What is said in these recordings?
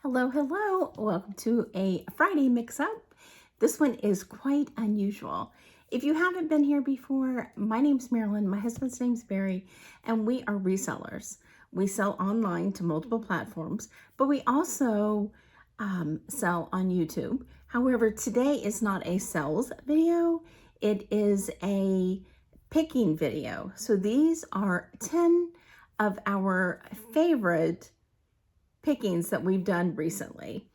Hello, hello. Welcome to a Friday mix-up. This one is quite unusual. If you haven't been here before, my name's Marilyn, my husband's name's Barry, and we are resellers. We sell online to multiple platforms, but we also sell on YouTube. However, today is not a sales video. It is a picking video. So these are 10 of our favorite pickings that we've done recently.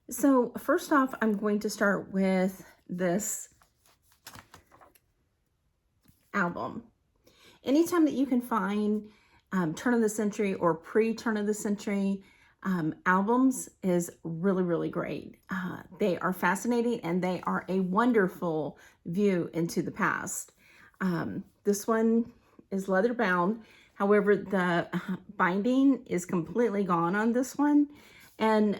So first off, I'm going to start with this album. Anytime that you can find turn of the century or pre-turn of the century albums is really, really great. They are fascinating and they are a wonderful view into the past. This one is leather bound. However, the binding is completely gone on this one, and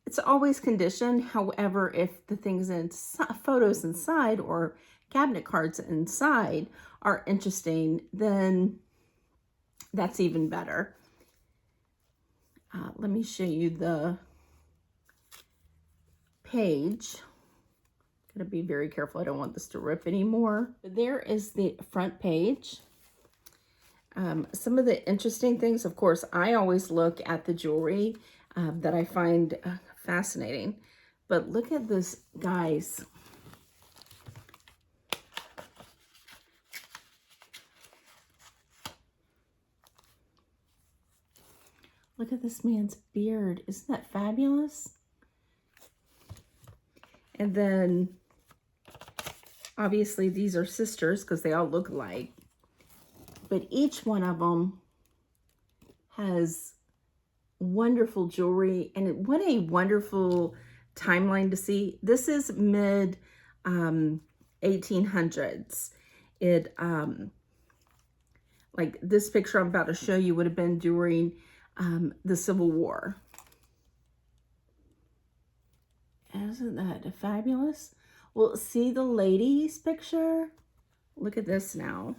it's always conditioned. However, if the things in photos inside or cabinet cards inside are interesting, then that's even better. Let me show you the page. Gotta be very careful. I don't want this to rip anymore. But there is the front page. Some of the interesting things, of course, I always look at the jewelry that I find fascinating. But look at this, guys. Look at this man's beard. Isn't that fabulous? And then, obviously, these are sisters because they all look alike. But each one of them has wonderful jewelry, and what a wonderful timeline to see. This is mid 1800s. It like this picture I'm about to show you would have been during the Civil War. Isn't that fabulous? Well, see the ladies picture? Look at this now.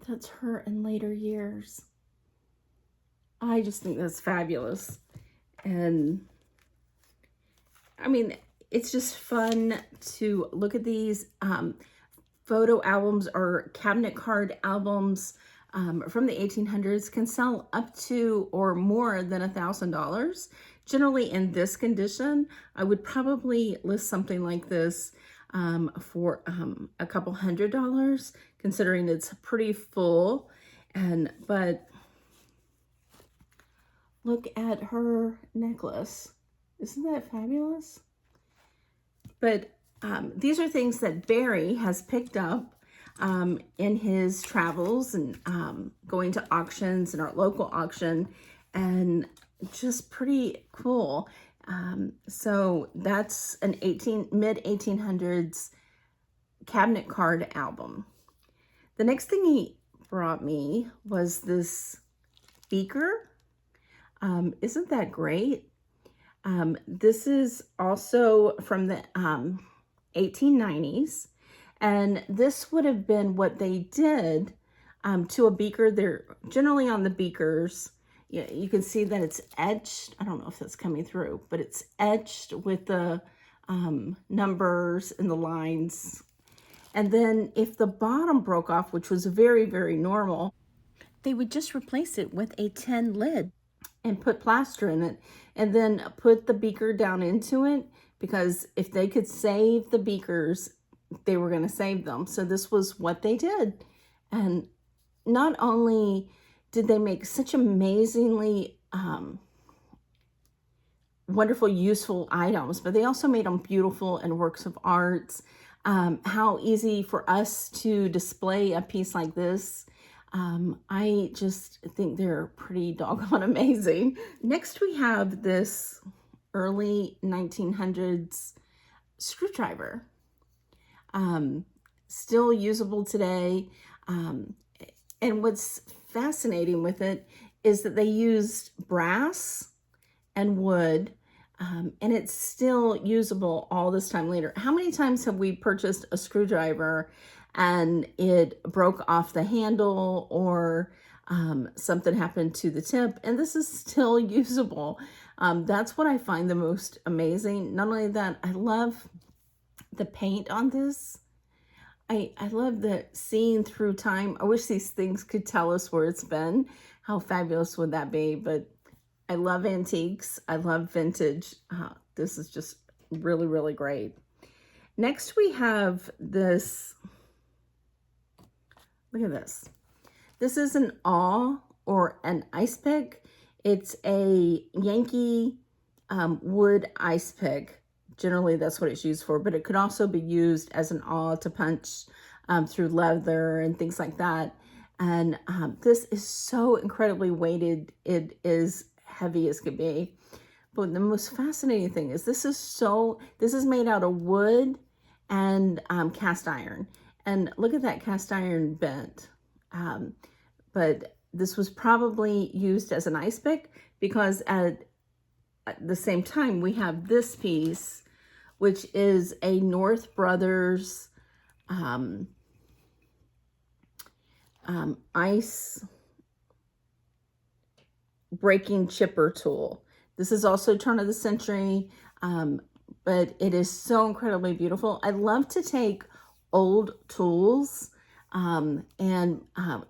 That's her in later years. I just think that's fabulous. And I mean, it's just fun to look at these photo albums or cabinet card albums from the 1800s. Can sell up to or more than $1,000. Generally in this condition, I would probably list something like this for a couple $100, considering it's pretty full. But look at her necklace. Isn't that fabulous? But these are things that Barry has picked up in his travels and going to auctions and our local auction, and just pretty cool. So that's an mid 1800s cabinet card album. The next thing he brought me was this beaker. Isn't that great? This is also from the 1890s, and this would have been what they did to a beaker. They're generally on the beakers. Yeah, you can see that it's etched. I don't know if that's coming through, but it's etched with the numbers and the lines. And then if the bottom broke off, which was very, very normal, they would just replace it with a tin lid and put plaster in it, and then put the beaker down into it, because if they could save the beakers, they were going to save them. So this was what they did. And not only did they make such amazingly wonderful, useful items, but they also made them beautiful and works of arts. How easy for us to display a piece like this. I just think they're pretty doggone amazing. Next, we have this early 1900s screwdriver. Still usable today. And what's fascinating with it is that they used brass and wood and it's still usable all this time later. How many times have we purchased a screwdriver and it broke off the handle, or something happened to the tip, and this is still usable? That's what I find the most amazing. Not only that, I love the paint on this. I love the seeing through time. I wish these things could tell us where it's been. How fabulous would that be? But I love antiques. I love vintage. This is just really, really great. Next we have this. Look at this. This is an awl or an ice pick. It's a Yankee wood ice pick. Generally, that's what it's used for, but it could also be used as an awl to punch through leather and things like that. And this is so incredibly weighted. It is heavy as could be. But the most fascinating thing is this is made out of wood and cast iron. And look at that cast iron bent. But this was probably used as an ice pick, because at the same time we have this piece, which is a North Brothers ice breaking chipper tool. This is also turn of the century, but it is so incredibly beautiful. I love to take old tools, and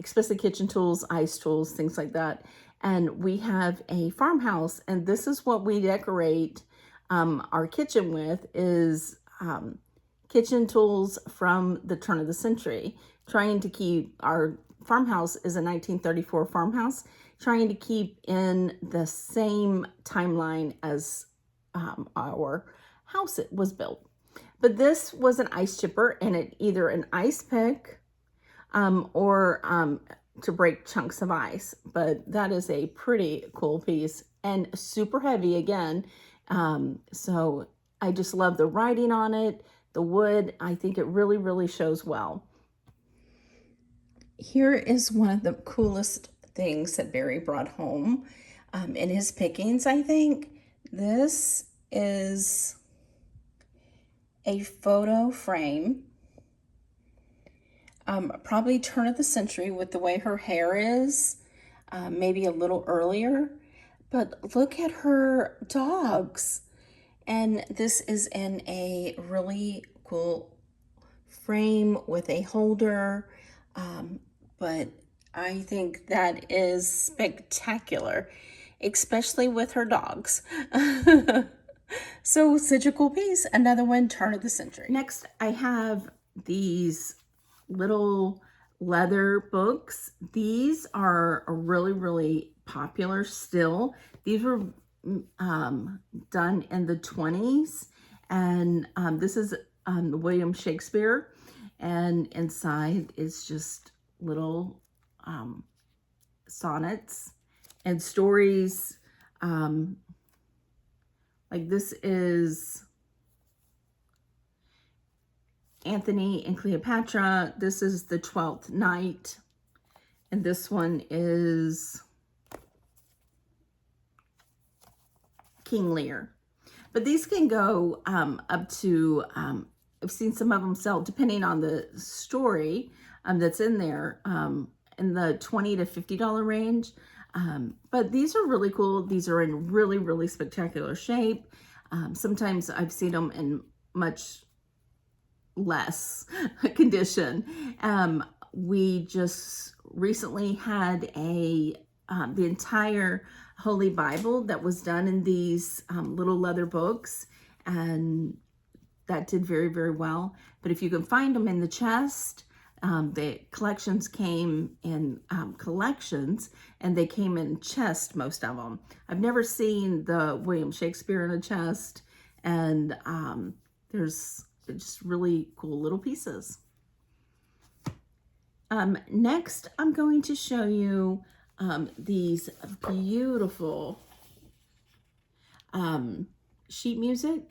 especially kitchen tools, ice tools, things like that. And we have a farmhouse, and this is what we decorate our kitchen with, is kitchen tools from the turn of the century, trying to keep our farmhouse is a 1934 farmhouse, trying to keep in the same timeline as our house it was built. But this was an ice chipper, and it either an ice pick or to break chunks of ice. But that is a pretty cool piece and super heavy again. So I just love the writing on it, the wood. I think it really, really shows well. Here is one of the coolest things that Barry brought home in his pickings, I think. This is a photo frame, probably turn of the century with the way her hair is, maybe a little earlier. But look at her dogs. And this is in a really cool frame with a holder. But I think that is spectacular, especially with her dogs. So such a cool piece. Another one, turn of the century. Next, I have these little leather books. These are really, really popular still. These were done in the 20s, and this is William Shakespeare, and inside is just little sonnets and stories. Like this is Anthony and Cleopatra. This is the 12th Night, and this one is King Lear. But these can go up to, I've seen some of them sell, depending on the story that's in there, in the $20 to $50 range. But these are really cool. These are in really, really spectacular shape. Sometimes I've seen them in much less condition. We just recently had the entire Holy Bible that was done in these little leather books, and that did very, very well. But if you can find them in the chest, the collections came in collections, and they came in chest, most of them. I've never seen the William Shakespeare in a chest, and there's just really cool little pieces. Next, I'm going to show you these beautiful sheet music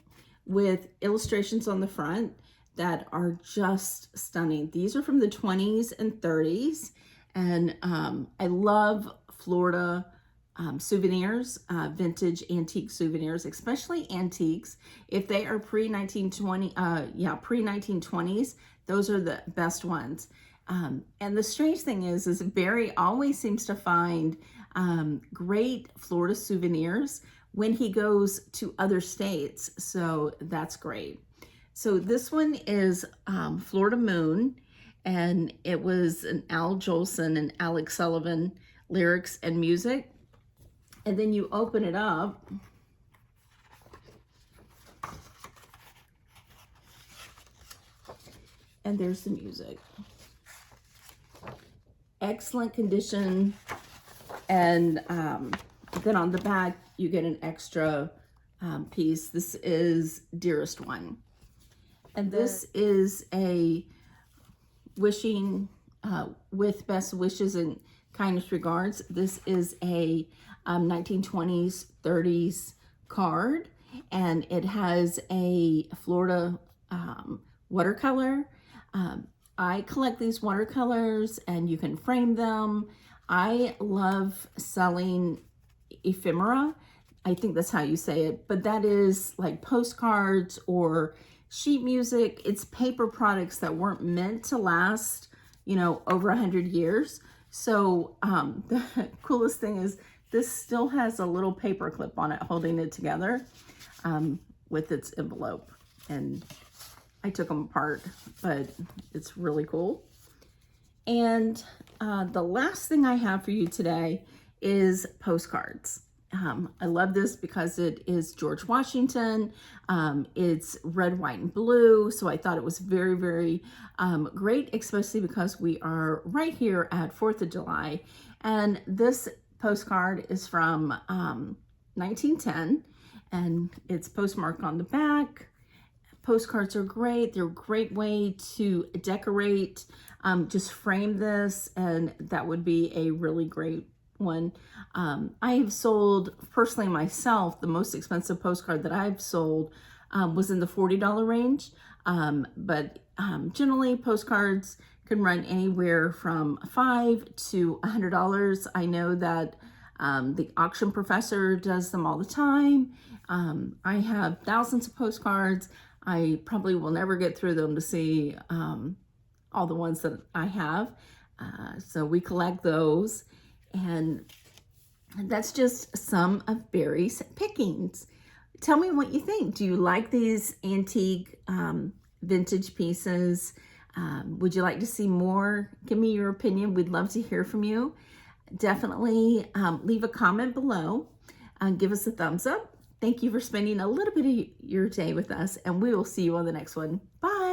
with illustrations on the front that are just stunning. These are from the 20s and 30s, and I love Florida souvenirs, vintage antique souvenirs, especially antiques. If they are pre-1920, pre-1920s, those are the best ones. And the strange thing is Barry always seems to find great Florida souvenirs when he goes to other states. So that's great. So this one is Florida Moon, and it was an Al Jolson and Alex Sullivan lyrics and music. And then you open it up, and there's the music. Excellent condition. And then on the back, you get an extra piece. This is Dearest One. And this is a wishing with best wishes and kindest regards. This is a 1920s, 30s card, and it has a Florida watercolor. I collect these watercolors, and you can frame them. I love selling ephemera. I think that's how you say it, but that is like postcards or sheet music. It's paper products that weren't meant to last, you know, over 100 years. So the coolest thing is this still has a little paper clip on it holding it together with its envelope. And I took them apart, but it's really cool. And the last thing I have for you today is postcards. I love this because it is George Washington. It's red, white, and blue. So I thought it was very, very great, especially because we are right here at 4th of July. And this postcard is from 1910, and it's postmarked on the back. Postcards are great. They're a great way to decorate. Just frame this, and that would be a really great one. I have sold, personally myself, the most expensive postcard that I've sold was in the $40 range. But generally postcards can run anywhere from $5 to $100. I know that the auction professor does them all the time. I have thousands of postcards. I probably will never get through them to see all the ones that I have. So we collect those, and that's just some of Barry's pickings. Tell me what you think. Do you like these antique vintage pieces? Would you like to see more? Give me your opinion. We'd love to hear from you. Definitely leave a comment below. Give us a thumbs up. Thank you for spending a little bit of your day with us, and we will see you on the next one. Bye.